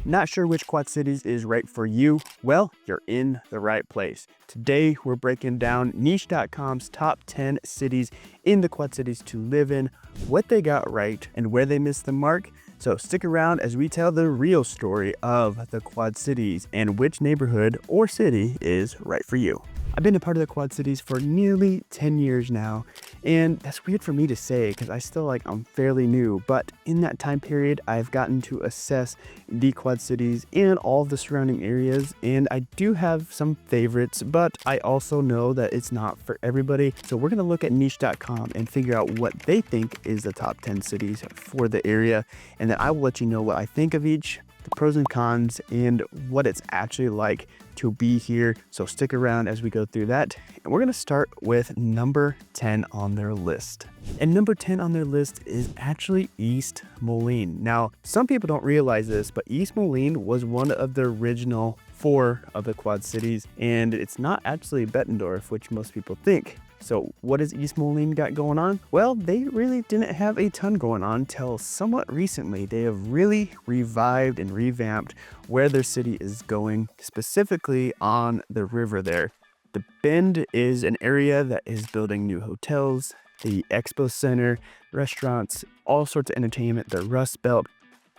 Not sure which Quad Cities is right for you? Well, you're in the right place. Today, we're breaking down Niche.com's top 10 cities in the Quad Cities to live in, what they got right, and where they missed the mark. So stick around as we tell the real story of the Quad Cities and which neighborhood or city is right for you. I've been a part of the Quad Cities for nearly 10 years now, and that's weird for me to say because I'm fairly new, but in that time period, I've gotten to assess the Quad Cities and all of the surrounding areas, and I do have some favorites, but I also know that it's not for everybody. So we're going to look at Niche.com and figure out what they think is the top 10 cities for the area, and then I will let you know what I think of each, the pros and cons, and what it's actually like to be here. So stick around as we go through that. And we're going to start with number 10 on their list. And number 10 on their list is actually East Moline. Now, some people don't realize this, but East Moline was one of the original 4 of the Quad Cities, and it's not actually Bettendorf, which most people think. So what has East Moline got going on? Well, they really didn't have a ton going on till somewhat recently. They have really revived and revamped where their city is going, specifically on the river there. The Bend is an area that is building new hotels, the Expo Center, restaurants, all sorts of entertainment, the Rust Belt.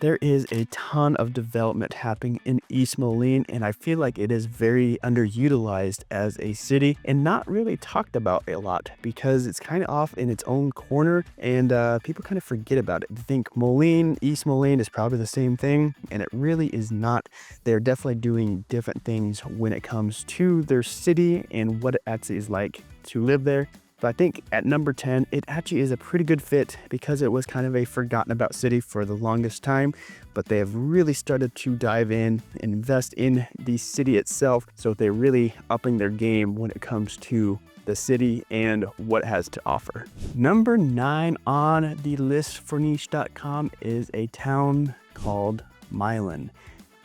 There is a ton of development happening in East Moline, and I feel like it is very underutilized as a city and not really talked about a lot because it's kind of off in its own corner, and people kind of forget about it. They think Moline, East Moline is probably the same thing, and it really is not. They're definitely doing different things when it comes to their city and what it actually is like to live there. But I think at number 10, it actually is a pretty good fit because it was kind of a forgotten about city for the longest time, but they have really started to dive in and invest in the city itself. So they're really upping their game when it comes to the city and what it has to offer. Number 9 on the list for Niche.com is a town called Milan.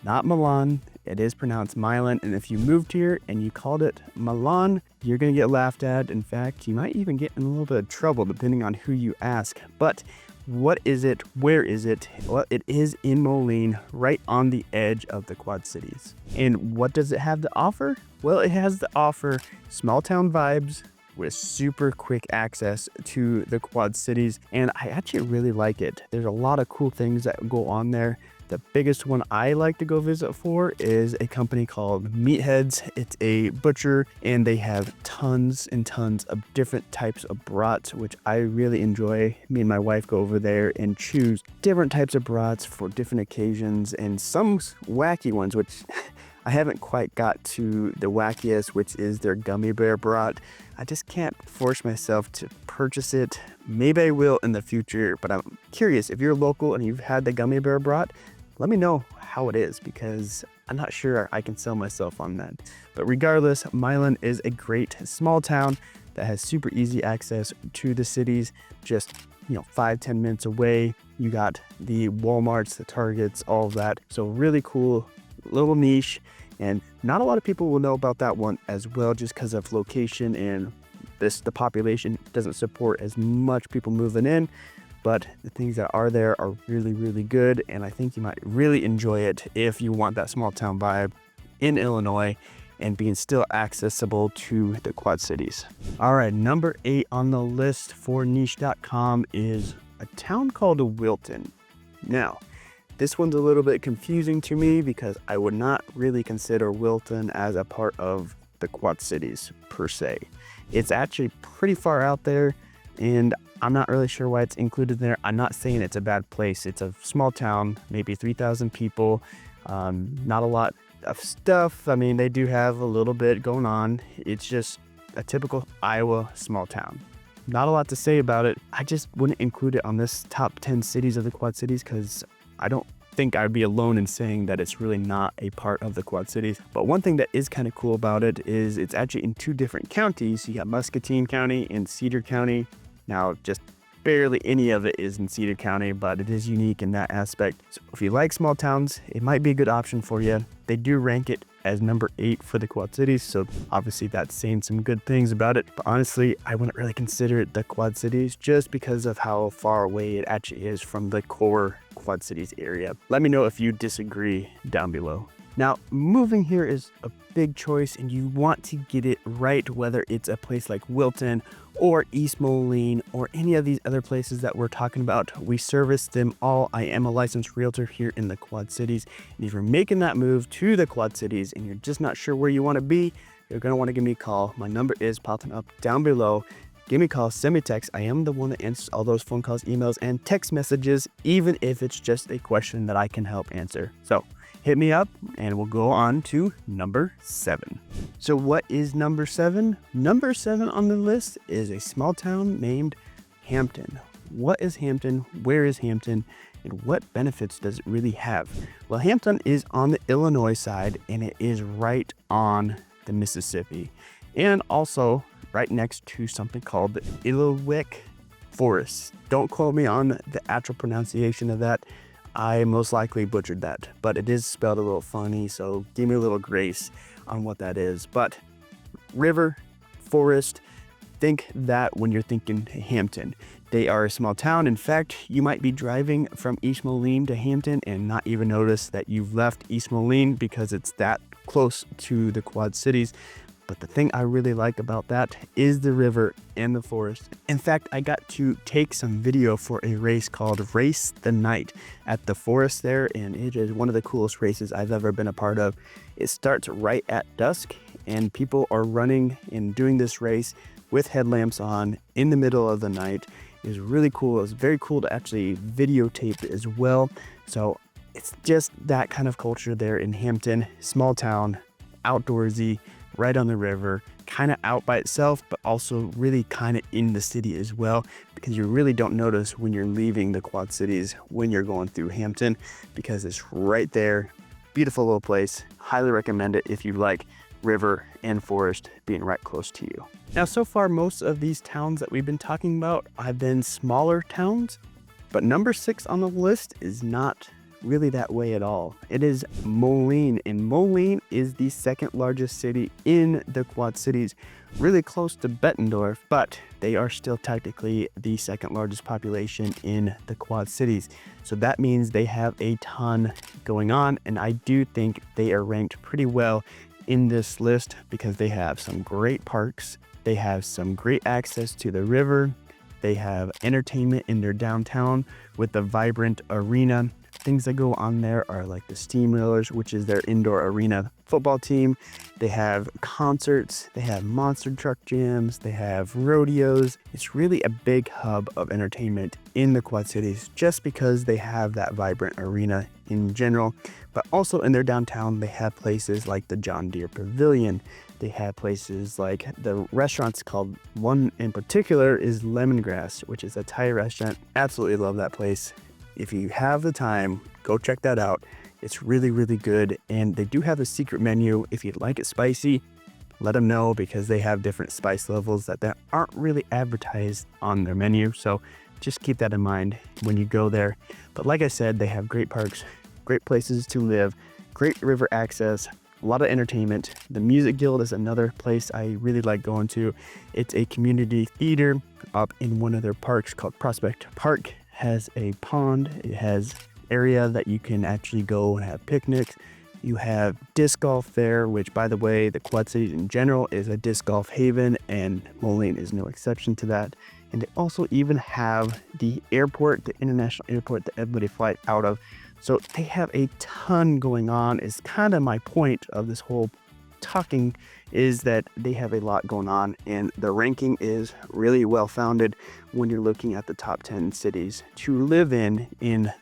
Not Milan, it is pronounced Milan, and if you moved here and you called it Milan, you're gonna get laughed at. In fact, you might even get in a little bit of trouble depending on who you ask. But what is it? Where is it? Well, it is in Moline, right on the edge of the Quad Cities. And what does it have to offer? Well, it has to offer small town vibes with super quick access to the Quad Cities, and I actually really like it. There's a lot of cool things that go on there. The biggest one I like to go visit for is a company called Meatheads. It's a butcher, and they have tons and tons of different types of brats, which I really enjoy. Me and my wife go over there and choose different types of brats for different occasions, and some wacky ones, which I haven't quite got to the wackiest, which is their gummy bear brat. I just can't force myself to purchase it. Maybe I will in the future, but I'm curious, if you're local and you've had the gummy bear brat, let me know how it is because I'm not sure I can sell myself on that. But regardless, Milan is a great small town that has super easy access to the cities, just 5-10 minutes away. You got the Walmarts, the Targets, all of that. So really cool little niche, and not a lot of people will know about that one as well just because of location, and the population doesn't support as much people moving in. But the things that are there are really, really good, and I think you might really enjoy it if you want that small town vibe in Illinois and being still accessible to the Quad Cities. All right, number 8 on the list for Niche.com is a town called Wilton. Now, this one's a little bit confusing to me because I would not really consider Wilton as a part of the Quad Cities per se. It's actually pretty far out there, and I'm not really sure why it's included there. I'm not saying it's a bad place. It's a small town, maybe 3,000 people, not a lot of stuff. I mean, they do have a little bit going on. It's just a typical Iowa small town. Not a lot to say about it. I just wouldn't include it on this top 10 cities of the Quad Cities because I don't think I'd be alone in saying that it's really not a part of the Quad Cities. But one thing that is kind of cool about it is it's actually in 2 different counties. You got Muscatine County and Cedar County. Now, just barely any of it is in Cedar County, but it is unique in that aspect. So if you like small towns, it might be a good option for you. They do rank it as number 8 for the Quad Cities, so obviously that's saying some good things about it. But honestly, I wouldn't really consider it the Quad Cities just because of how far away it actually is from the core Quad Cities area. Let me know if you disagree down below. Now, moving here is a big choice and you want to get it right, whether it's a place like Wilton or East Moline or any of these other places that we're talking about. We service them all. I am a licensed realtor here in the Quad Cities. And if you're making that move to the Quad Cities and you're just not sure where you want to be, you're going to want to give me a call. My number is popping up down below. Give me a call, send me a text. I am the one that answers all those phone calls, emails, and text messages, even if it's just a question that I can help answer. So hit me up and we'll go on to number 7. So what is number 7? Number 7 on the list is a small town named Hampton. What is Hampton? Where is Hampton? And what benefits does it really have? Well, Hampton is on the Illinois side and it is right on the Mississippi, and also right next to something called the Eldridge Forest. Don't quote me on the actual pronunciation of that. I most likely butchered that, but it is spelled a little funny, so give me a little grace on what that is. But river, forest, think that when you're thinking Hampton. They are a small town. In fact, you might be driving from East Moline to Hampton and not even notice that you've left East Moline because it's that close to the Quad Cities. But the thing I really like about that is the river and the forest. In fact, I got to take some video for a race called Race the Night at the forest there, and it is one of the coolest races I've ever been a part of. It starts right at dusk, and people are running and doing this race with headlamps on in the middle of the night. It was really cool. It was very cool to actually videotape it as well. So it's just that kind of culture there in Hampton, small town, outdoorsy, right on the river, kind of out by itself, but also really kind of in the city as well, because you really don't notice when you're leaving the Quad Cities when you're going through Hampton, because it's right there. Beautiful little place. Highly recommend it if you like river and forest being right close to you. Now, so far, most of these towns that we've been talking about have been smaller towns, but number 6 on the list is not really that way at all. It is Moline, and Moline is the second largest city in the Quad Cities, really close to Bettendorf, but they are still technically the second largest population in the Quad Cities. So that means they have a ton going on, and I do think they are ranked pretty well in this list because they have some great parks, they have some great access to the river, they have entertainment in their downtown with the vibrant arena. Things that go on there are like the Steamrollers, which is their indoor arena football team. They have concerts, they have monster truck jams, they have rodeos. It's really a big hub of entertainment in the Quad Cities just because they have that vibrant arena in general. But also in their downtown, they have places like the John Deere Pavilion. They have places like the restaurants called, one in particular is Lemongrass, which is a Thai restaurant. Absolutely love that place. If you have the time, go check that out. It's really, really good. And they do have a secret menu. If you'd like it spicy, let them know, because they have different spice levels that aren't really advertised on their menu. So just keep that in mind when you go there. But like I said, they have great parks, great places to live, great river access, a lot of entertainment. The Music Guild is another place I really like going to. It's a community theater up in one of their parks called Prospect Park. Has a pond. It has area that you can actually go and have picnics. You have disc golf there, which, by the way, the Quad Cities in general is a disc golf haven, and Moline is no exception to that. And they also even have the airport, the international airport that everybody flies out of. So they have a ton going on. Is kind of my point of this whole talking, is that they have a lot going on, and the ranking is really well founded when you're looking at the top 10 cities to live in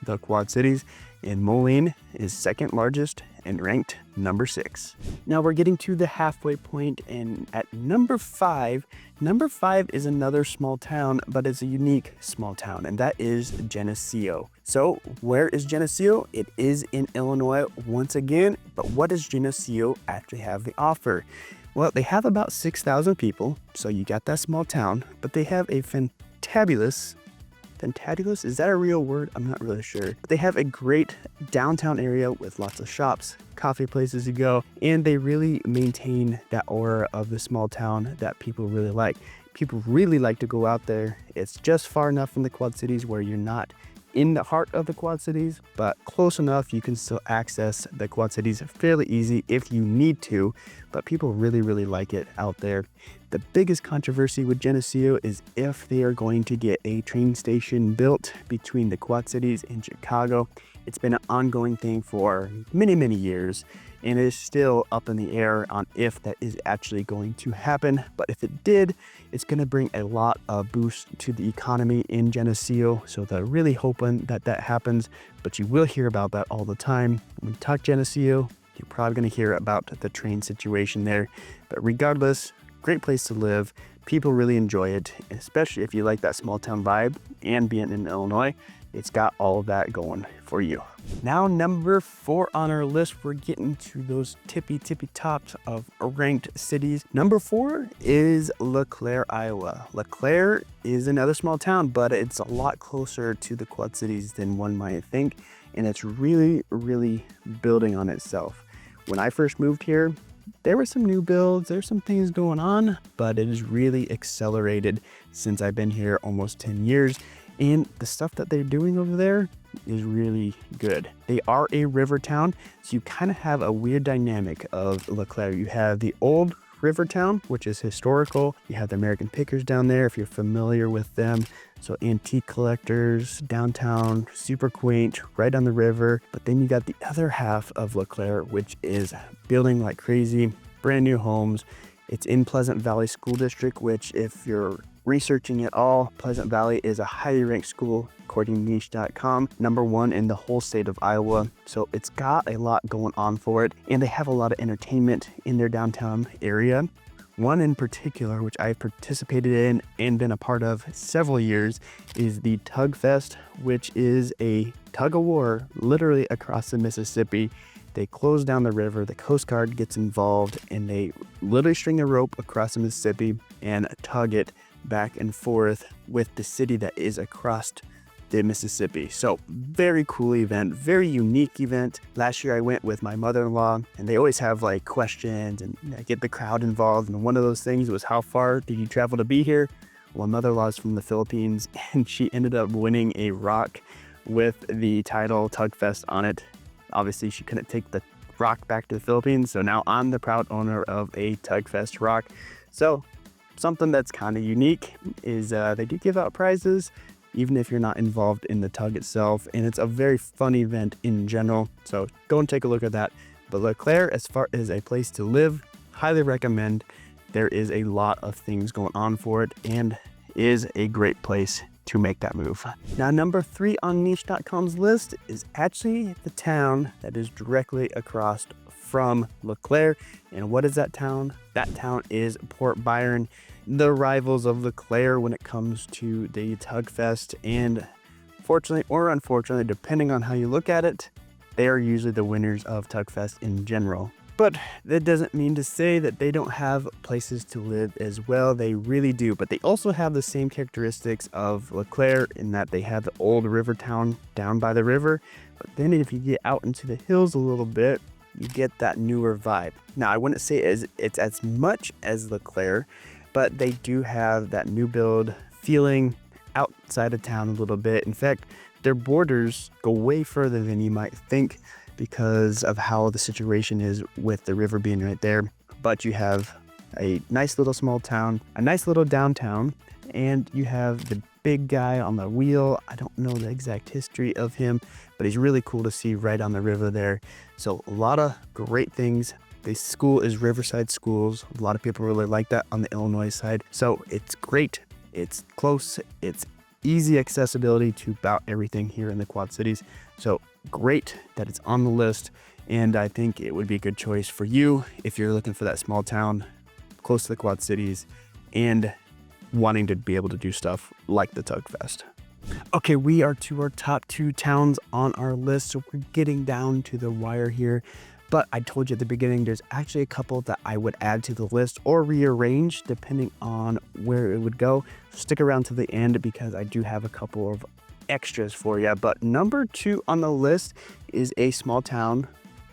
the Quad Cities, and Moline is second largest and ranked number 6. Now we're getting to the halfway point, and at number 5 is another small town, but it's a unique small town, and that is Geneseo. So where is Geneseo? It is in Illinois once again, but what does Geneseo actually have to offer? Well, they have about 6,000 people, so you got that small town, but they have a fantabulous, is that a real word? I'm not really sure. But they have a great downtown area with lots of shops, coffee places to go, and they really maintain that aura of the small town that people really like. People really like to go out there. It's just far enough from the Quad Cities where you're not in the heart of the Quad Cities, but close enough you can still access the Quad Cities fairly easy if you need to, but people really like it out there. The biggest controversy with Geneseo is if they are going to get a train station built between the Quad Cities and Chicago. It's been an ongoing thing for many years, and it is still up in the air on if that is actually going to happen. But if it did, it's going to bring a lot of boost to the economy in Geneseo. So they're really hoping that that happens, but you will hear about that all the time. When we talk Geneseo, you're probably going to hear about the train situation there. But regardless, great place to live. People really enjoy it, especially if you like that small town vibe, and being in Illinois, it's got all of that going for you. Now, number 4 on our list, we're getting to those tippy tops of ranked cities. Number 4 is LeClaire, Iowa. LeClaire is another small town, but it's a lot closer to the Quad Cities than one might think, and it's really building on itself. When I first moved here, there were some new builds, there's some things going on, but it has really accelerated since I've been here almost 10 years. And the stuff that they're doing over there is really good. They are a river town, so you kind of have a weird dynamic of LeClaire. You have the old river town, which is historical. You have the American Pickers down there, if you're familiar with them. So antique collectors, downtown, super quaint, right on the river. But then you got the other half of LeClaire, which is building like crazy, brand new homes. It's in Pleasant Valley School District, which if you're researching it all, Pleasant Valley is a highly ranked school according to niche.com, #1 in the whole state of Iowa. So it's got a lot going on for it, and they have a lot of entertainment in their downtown area. One in particular, which I've participated in and been a part of several years, is the Tug Fest, which is a tug of war literally across the Mississippi. They close down the river, the Coast Guard gets involved, and they literally string a rope across the Mississippi and tug it back and forth with the city that is across the Mississippi. So very cool event, very unique event. Last year I went with my mother-in-law, and they always have like questions and get the crowd involved. And one of those things was, how far did you travel to be here? Well, my mother-in-law is from the Philippines, and she ended up winning a rock with the title Tug Fest on it. Obviously she couldn't take the rock back to the Philippines, so now I'm the proud owner of a Tug Fest rock. So something that's kind of unique is they do give out prizes even if you're not involved in the tug itself, and it's a very fun event in general, so go and take a look at that. But LeClaire, as far as a place to live, highly recommend. There is a lot of things going on for it, and is a great place to make that move. Now, number 3 on niche.com's list is actually the town that is directly across from LeClaire. And what is that town? That town is Port Byron, the rivals of LeClaire when it comes to the Tug Fest. And fortunately or unfortunately, depending on how you look at it, they are usually the winners of Tug Fest in general. But that doesn't mean to say that they don't have places to live as well. They really do. But they also have the same characteristics of LeClaire in that they have the old river town down by the river. But then if you get out into the hills a little bit, you get that newer vibe. Now, I wouldn't say it's as much as LeClaire, but they do have that new build feeling outside of town a little bit. In fact, their borders go way further than you might think, because of how the situation is with the river being right there. But you have a nice little small town, a nice little downtown, and you have the big guy on the wheel. I don't know the exact history of him, but he's really cool to see right on the river there. So a lot of great things. The school is Riverside Schools. A lot of people really like that on the Illinois side. So it's great. It's close. It's easy accessibility to about everything here in the Quad Cities. So great that it's on the list, and I think it would be a good choice for you if you're looking for that small town close to the Quad Cities and wanting to be able to do stuff like the Tug Fest. Okay, we are to our top 2 towns on our list, so we're getting down to the wire here. But I told you at the beginning, there's actually a couple that I would add to the list or rearrange depending on where it would go. Stick around to the end because I do have a couple of extras for you. But number 2 on the list is a small town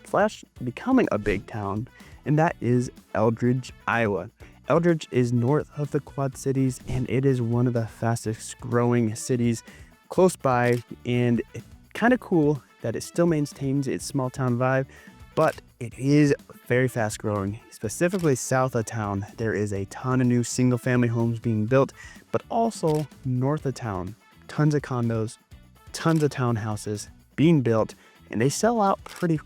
slash becoming a big town, and that is Eldridge, Iowa. Eldridge is north of the Quad Cities, and it is one of the fastest growing cities close by, and it's kind of cool that it still maintains its small town vibe, but it is very fast growing. Specifically south of town, there is a ton of new single family homes being built, but also north of town, tons of condos, tons of townhouses being built, and they sell out pretty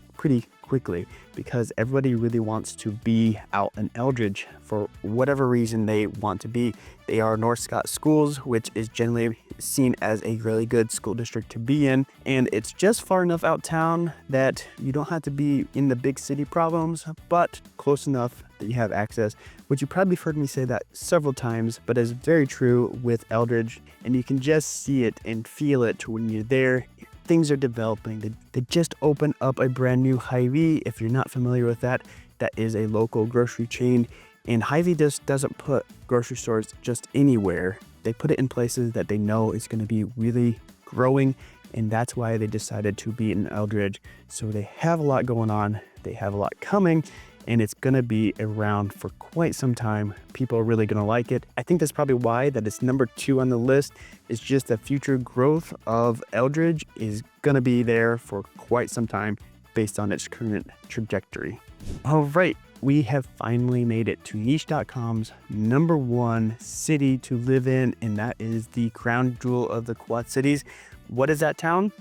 quickly because everybody really wants to be out in Eldridge for whatever reason they want to be. They are North Scott schools, which is generally seen as a really good school district to be in, and it's just far enough out town that you don't have to be in the big city problems, but close enough that you have access, which you probably heard me say that several times, but is very true with Eldridge, and you can just see it and feel it when you're there. Things are developing. They just opened up a brand new Hy-Vee. If you're not familiar with that, that is a local grocery chain. And Hy-Vee just doesn't put grocery stores just anywhere. They put it in places that they know is going to be really growing. And that's why they decided to be in Eldridge. So they have a lot going on. They have a lot coming. And it's going to be around for quite some time. People are really going to like it. I think that's probably why that it's number 2 on the list. It's just the future growth of Eldridge is going to be there for quite some time based on its current trajectory. All right, we have finally made it to niche.com's number 1 city to live in, and that is the crown jewel of the Quad Cities. What is that town?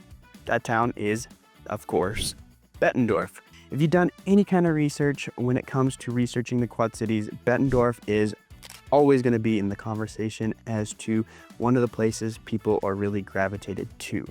That town is, of course, Bettendorf. If you've done any kind of research when it comes to researching the Quad Cities, Bettendorf is always going to be in the conversation as to one of the places people are really gravitated to.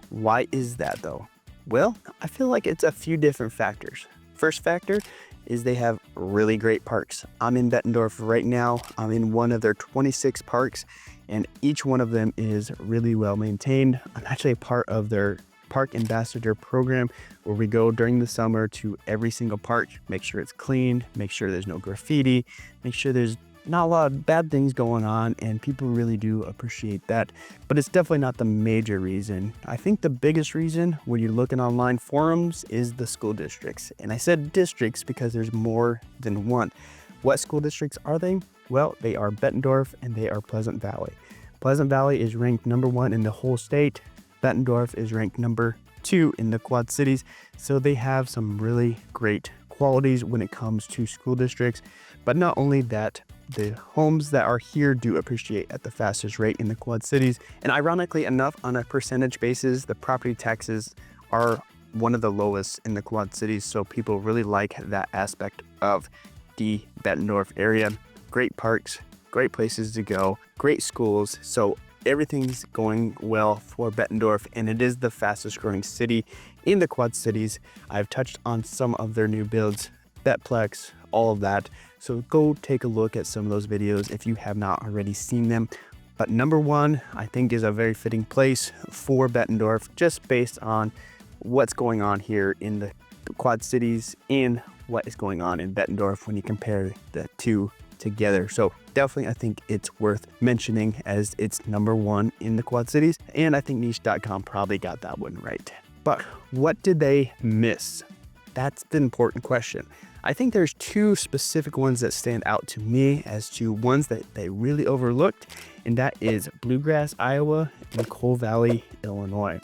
Why is that though? Well, I feel like it's a few different factors. First factor is they have really great parks. I'm in Bettendorf right now. I'm in one of their 26 parks, and each one of them is really well maintained. I'm actually a part of their park ambassador program where we go during the summer to every single park, make sure it's clean, make sure there's no graffiti, make sure there's not a lot of bad things going on, and people really do appreciate that. But it's definitely not the major reason. I think the biggest reason when you're looking online forums is the school districts. And I said districts because there's more than one. What school districts are they? Well, they are Bettendorf and they are Pleasant Valley. Pleasant Valley is ranked number 1 in the whole state. Bettendorf is ranked number 2 in the Quad Cities. So they have some really great qualities when it comes to school districts. But not only that, the homes that are here do appreciate at the fastest rate in the Quad Cities. And ironically enough, on a percentage basis, the property taxes are one of the lowest in the Quad Cities. So people really like that aspect of the Bettendorf area. Great parks, great places to go, great schools. So everything's going well for Bettendorf, and it is the fastest growing city in the Quad Cities. I've touched on some of their new builds, Betplex, all of that. So go take a look at some of those videos if you have not already seen them. But number 1, I think, is a very fitting place for Bettendorf just based on what's going on here in the Quad Cities and what is going on in Bettendorf when you compare the two together. So definitely, I think it's worth mentioning as it's number 1 in the Quad Cities. And I think niche.com probably got that one right. But what did they miss? That's the important question. I think there's 2 specific ones that stand out to me as to ones that they really overlooked, and that is Bluegrass, Iowa, and Coal Valley, Illinois.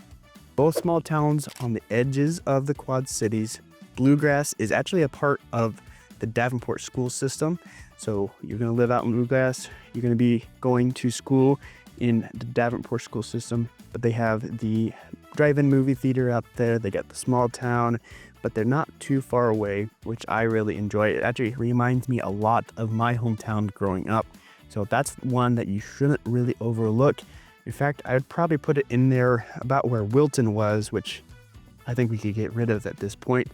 Both small towns on the edges of the Quad Cities. Bluegrass is actually a part of the Davenport school system. So you're going to live out in Bluegrass, you're going to be going to school in the Davenport school system, but they have the drive-in movie theater out there. They got the small town, but they're not too far away, which I really enjoy. It actually reminds me a lot of my hometown growing up. So that's one that you shouldn't really overlook. In fact, I would probably put it in there about where Wilton was, which I think we could get rid of at this point,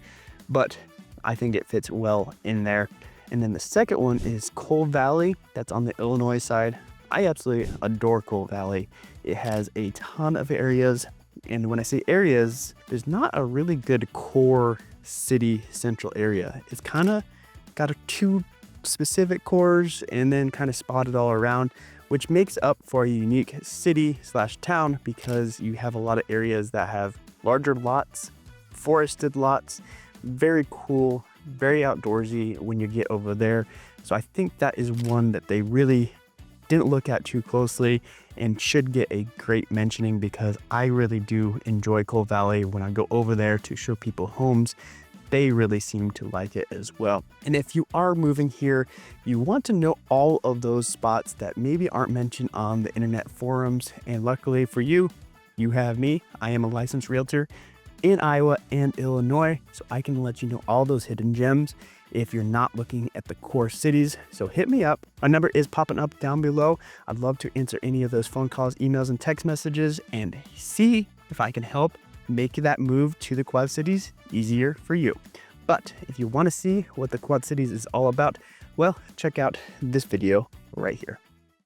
but I think it fits well in there. And then the second one is Coal Valley. That's on the Illinois side. I absolutely adore Coal Valley. It has a ton of areas. And when I say areas, there's not a really good core city central area. It's kind of got 2 specific cores and then kind of spotted all around, which makes up for a unique city/town because you have a lot of areas that have larger lots, forested lots, very cool, very outdoorsy when you get over there. So I think that is one that they really didn't look at too closely and should get a great mentioning because I really do enjoy Coal Valley. When I go over there to show people homes, they really seem to like it as well. And if you are moving here, you want to know all of those spots that maybe aren't mentioned on the internet forums. And luckily for you, you have me. I am a licensed realtor in Iowa and Illinois, so I can let you know all those hidden gems if you're not looking at the core cities. So hit me up. My number is popping up down below. I'd love to answer any of those phone calls, emails, and text messages and see if I can help make that move to the Quad Cities easier for you. But if you want to see what the Quad Cities is all about, well, check out this video right here.